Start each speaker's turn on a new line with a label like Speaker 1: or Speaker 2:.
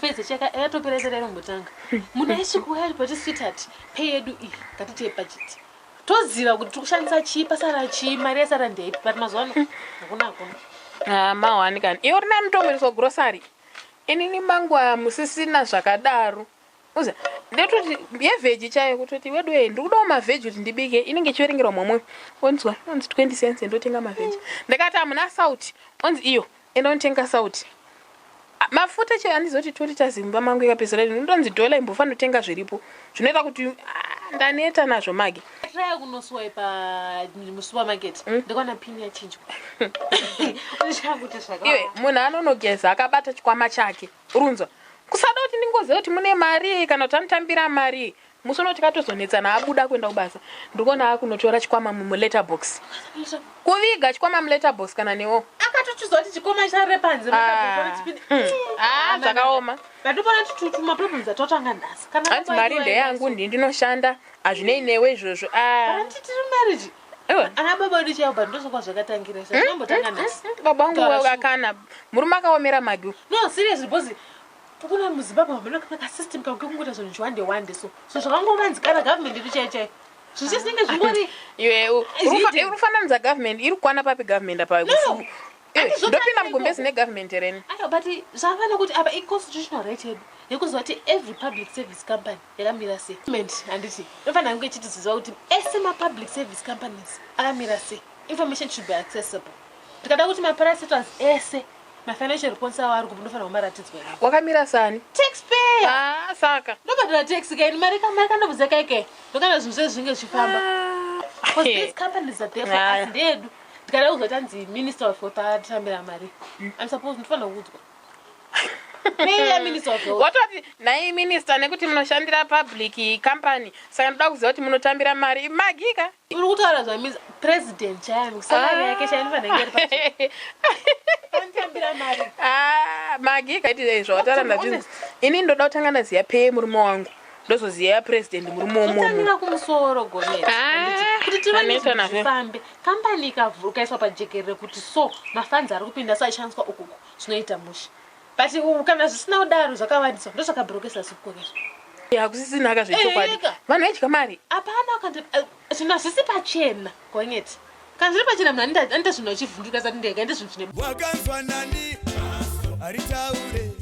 Speaker 1: fedza chaka yatoperezera mutanga muna isikuya pati sweetheart pay yedu iyi ngatite budget toziva kuti tikushandisa chii pasara chii mari yasara ndeipi but mazwano hakuna
Speaker 2: mawani kani iwe rina mutomereso grocery inini mangwa musisina zvakadaro uza ndetoti yevheji chayo kutoti wedu ndikudawo mavheji kuti ndibike inenge ichiverengerwa mwamwe onzwa onzi 20 cents ndotenga mavheji ndakati amuna sauti onzi iyo endonitenga sauti mafuta che andizoti 2 lita zimba mangu ikapezera ndonzi dola imbofanira kutenga zviripo zvinoita kuti ndaneta nazvo magi
Speaker 1: try kunoswipa musupermarket ndikona pin yachinjwa
Speaker 2: iwe munhu anonogeza akabata chikwama chake urunzwa kusada kuti ndingoziva kuti mune mari kana kuti anotambira mari musonoti katozonetsana abuda kuenda kubasa ndikona akunotora chikwama muletterbox kuviga chikwama muletterbox kana newo
Speaker 1: akatochiziva kuti chikwama chare panze
Speaker 2: zvakaoma
Speaker 1: patopona kuti maproblems atotanga ndasi
Speaker 2: anti mari ndeyangu ndinoshanda hazvinei newe izvozvo
Speaker 1: tiri marriage ana baba vedu chaiwo but ndosokwa zvakatangira zvinombotanga nhasi
Speaker 2: baba vangu akana murume akaomera magi
Speaker 1: no seriously because tukuna muzimbabwe vanaka system kakungoita zvinhu chwande so zvakangovanzikana government iri chaichai zvichisinge zvingori
Speaker 2: iwe unofananidza government iri kukwana papi government apa ndopinda mugumbezi negovernment reni
Speaker 1: but zvavana kuti apa iconstitutional right yedu yekuziva kuti every public service company yakamira sei handiti inofanira kunge ichitiziva kuti ese mapublic service companies akamira sei information should be accessible tikada kuti maparasitors ese mafinancial reports awo ari kunofanira kumaratidzwa
Speaker 2: wakamira sani
Speaker 1: taxpayer
Speaker 2: saka
Speaker 1: ndobhadhara tax kaini mari kanobvuzeka ike ndokana zvinhu zvezvinge zvichifamba because these companies are there for us ndedu tikada kuzoti anzi minister of health atambira mari I'm supposed ndinofanira kuudzwa
Speaker 2: watoti nai minister nekuti munoshandira public company saka ndoda kuziva kuti munotambira mari magika
Speaker 1: uri kutaura zvamisa president chayani salari yake chainofanira anotambira mari
Speaker 2: magika iti zvawataura ndazvinzi ini ndoda kutanga ndaziva peye murume wangu ndozoziva president murume
Speaker 1: womotangira kumusoro gomera kuti tivafambe kampani ikaiswa pajekerere kuti so mafanzi ari kupinda saishandiswa ukuku zvinoita mushi but kana zvisina kudaro zvakawandiswa ndozvakabrokesa sikukokezvo
Speaker 2: hakusisina aka zvechokwadi vanhu vaidya mari
Speaker 1: hapana zvinhu hazvisi pachena gonyeti kana zviri pachena munhu anoita zvinhu achivhunduka sati ndega ende zvinhu zvine
Speaker 3: wakanzwa nani aritaure